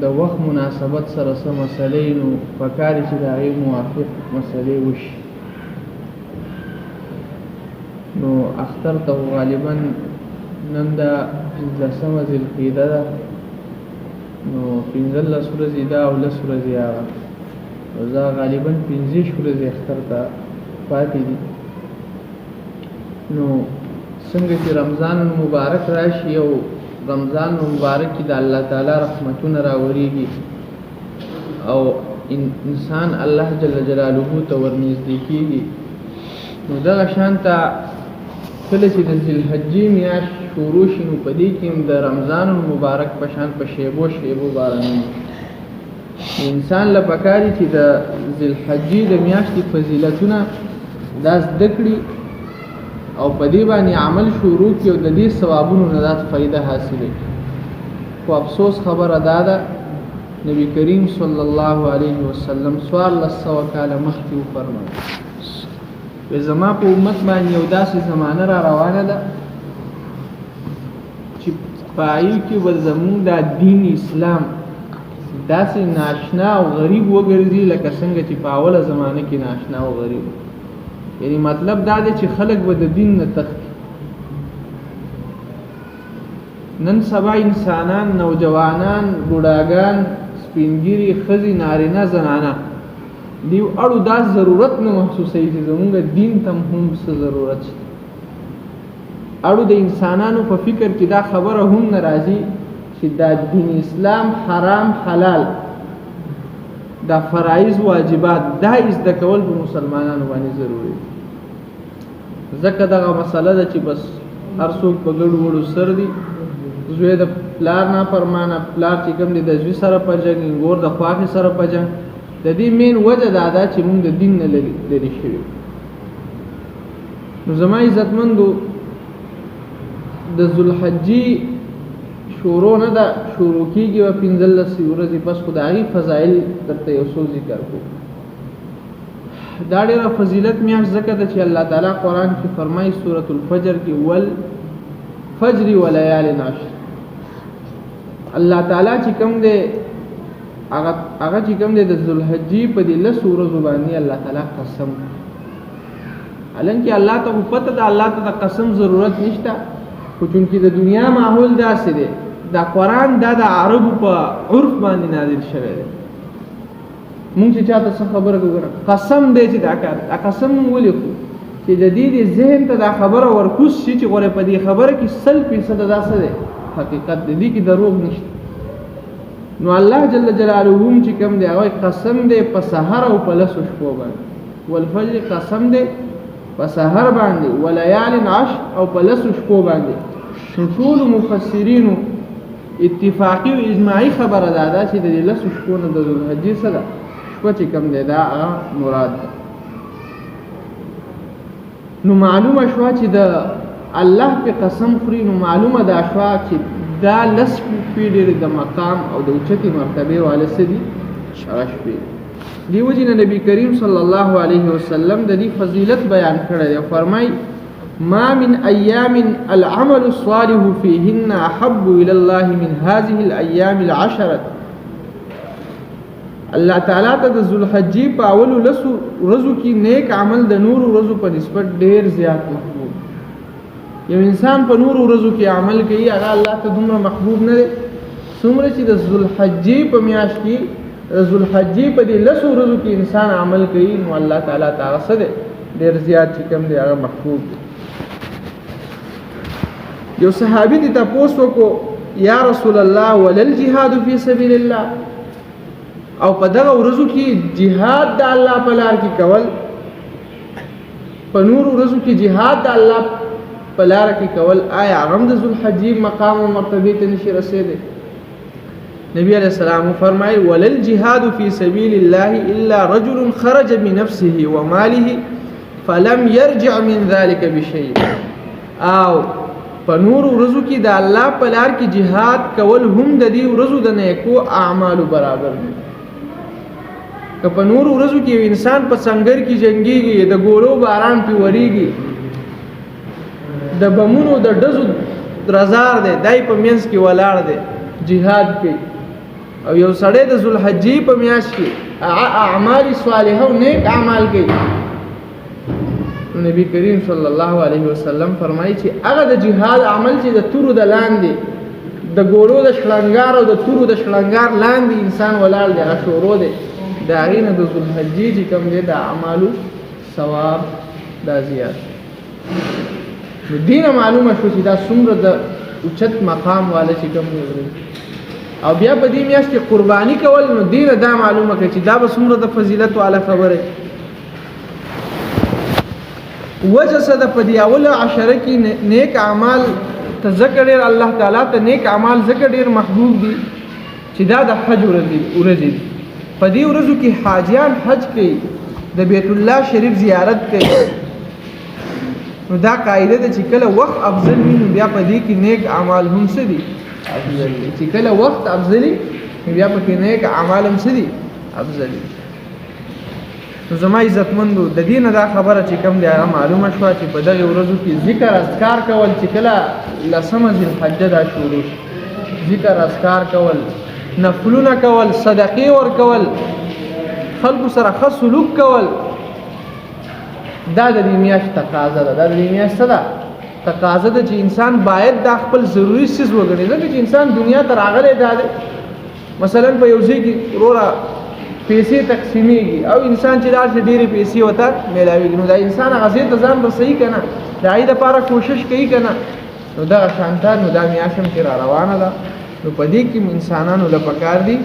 د وخت مناسبت سره سم مسلې نو پکاري چې د هغې موافق مسلې وشي. نو اختر ته غالبا نن دا 15 ذوالقعده ده، نو 15 ورځې ده او 10 ورځې هغه، نو زه غالبا 15 ورځې اختر ته پاتې دي. نو څنګه چې رمضان مبارک راشي او رمضان مبارک کې د الله تعالی رحمتونه راوریږي او انسان الله جل جلاله ته ورنږدې کېږي، نو دغه شان ته کله چې د ذوالحجې میاشت شروع شي نو په دې کې هم د رمضان مبارک په شان په شیبو شیبو بارانونه انسان له پکاري چې د ذوالحجې د میاشتې فضیلتونه دا زده کړي او په دې باندې عمل شروع کړي او د دې ثوابونو نه دا فایده حاصله کړي. خو افسوس خبره دا ده نبی کریم صلی الله علیه وسلم 1400 کاله مخکې وفرمایل زما په امت باندې یو داسې زمانه را روانه ده چې پای کې به زموږ د دین اسلام داسې ناشنا او غریب وګرځي لکه څنګه چې په اوله زمانه کې ناشنا او غریب. یعنی مطلب دا دی چې خلک به د دین نه تښتي. نن سبا انسانان، نوجوانان، بوډاګان، سپینګیري، ښځې، نارینه، زنانه دیو اړو دا ضرورت نه محسوسوي چې زمونږ دین ته هم څه ضرورت شته. اړو د انسانانو په فکر کې دا خبره هم نه راځي چې دا دین اسلام حرام حلال، دا فرایض واجبات دا زده کول په مسلمانانو باندې ضروري. ځکه دغه مسله ده چې بس هر څوک په ګډو وړو سر دي، زوی د پلار نه فرمانه، پلار چې کوم دی د زوی سره په جنګ، ګور د خواښې سره په جنګ. د دې مین وجه دا ده چې موږ د دین نه لرې شوي. نو زما عزتمندو د ذوالحجې شروع نه ده، شروع کېږي به 15 ورځې پس. خو د هغې فضایل درته یو څو ذکر کړو. دا ډېره فضیلت میاشت ځکه ده چې الله تعالی قرآن کې فرمایي سورة الفجر کې والفجر ولیال عشر. الله تعالی چې کوم دی هغه چې کوم دی د ذوالحجې په دې 10 ورځو باندې الله تعالی قسم، حالانکه الله ته پته ده الله ته د قسم ضرورت نشته، خو چونکې د دنیا ماحول داسې دی، دا قرآن دا د عربو په عرف باندې نازل شوی دی. مونږ چې چاته څه خبره وګورم قسم دی چې دا کار قسم ولې خو چې د دې ذهن ته دا خبره ورکوس شي چې غوړې په دې خبره کې 100% دا څه دی حقیقت دی کې دروغ نشته. نو الله جل جلاله هم چې کوم دی هغه قسم دی په سحر او په 10 شپو باندې، والفجر قسم دی په سحر باندې، ولیال عشر او په 10 شپو باندې. ټول مفسرینو اتفاقی او اجماعي خبره ده چې د 10 شپو نه د ذوالحجې سره شپه چې کوم دی دا مراد ده. نو معلومه شوه چې د الله په قسم خوري، نو معلومه دا شوه چې دا 10 شپې ډېرې د مقام او د اوچتې مرتبې واله څه دي هغه شپې. دې وجې نه نبي کریم صلی الله علیه وسلم د دې فضیلت بیان کړی دی. فرمایي ما من ایام العمل الصالح فيهن احب الى الله من هذه الايام العشره. الله تعالی ته د ذوالحجې په اولو 10 ورځو کې نیک عمل د نورو ورځو په نسبت ډېر زیات محبوب. یو انسان په نورو ورځو کې عمل کوي هغه الله ته دومره محبوب نه دی څومره چې د ذوالحجې په میاشت کې ذوالحجې په دې 10 ورځو کې انسان عمل کوي، نو الله تعالی ته هغه څه دی ډېر زیات چې کوم دی هغه محبوب دی. یو صحابي دې تپوس وکړو یا رسول الله ولل جهاد فی سبیل الله، او په دغه ورځو کې جهاد د الله په لار کې کول، په نور ورځو کې جهاد د الله په لار کې کول، آیا هغه د ذوالحجې مقام او مرتبه ته نشي رسیدلی؟ نبی علیہ السلام فرمایي ولل جهاد فی سبیل الله الا رجل خرج بنفسه وماله فلم يرجع من ذلك بشيء. او په نور ورځو کې د الله په لار کې jihad کول هم د دې ورځو د نیکو اعمالو برابر دي. که په نور ورځو کې انسان په څنګر کې جنگيږي، د ګولو باران پی وریږي، د بمونو د ډزو درزار دی، دای په مینس کې ولاړ دی، jihad کوي، او یو سړی د ذوالحجې په میاشت کې اعمال صالحه او نیک اعمال کوي، نبی کریم صلی الله علیه وسلم فرمایي چې هغه د جهاد عمل چې د تورو د لاندې د ګورو د شلنګار او د تورو د شلنګار لاندې انسان ولاړ دی، هغه شروع دی د هغې نه د ذوالحجې چې کوم دی د اعمالو ثواب دا زیات. نو دینه معلومه شو چې دا څومره د اوچت مقام والا چې کوم دی. او بیا په دې میاشت کې قرباني کول، نو دینه دا معلومه کړه چې دا به څومره د فضیلت والا خبره. وجه څه ده؟ په دې اوله عشره کې نیک اعمال ته ذکر ډېر الله تعالی ته نیک اعمال ذکر ډېر محبوب دي چې دا د حج ورځې دي. په دې ورځو کې حاجیان حج کوي، د بیت الله شریف زیارت کوي. نو دا قاعده ده چې کله وخت افضل وي نو بیا په دې کې نیک اعمال هم څه دي افضل دي، چې کله وخت افضل وي نو بیا په کې نیک اعمال هم څه دي افضل دي. نو زما عزتمندو د دې نه دا خبره چې کوم دی هغه معلومه شوه چې په دغې ورځو کې ذکر اذکار کول، چې کله 10مه ذوالحجه دا شروع شي، ذکر اذکار کول، نفلونه کول، صدقې ورکول، خلکو سره ښه سلوک کول، دا د دې میاشت تقاضا ده. دا د دې میاشت څه ده؟ تقاضا ده چې انسان باید دا خپل ضروري څیز وګڼي. ځکه چې انسان دنیا ته راغلی دا دی، مثلا په یو ځای کې وروره پیسې تقسیمیږي او انسان چې لاړ شي ډېرې پیسې ورته میلاویږي، نو دا انسان هغه ځای ته ځان رسوي که نه، د هغې دپاره کوشش کوي که نه. نو دغه شانته نو دا میاشت هم چې را روانه ده، نو په دې کې انسانانو له پکار دي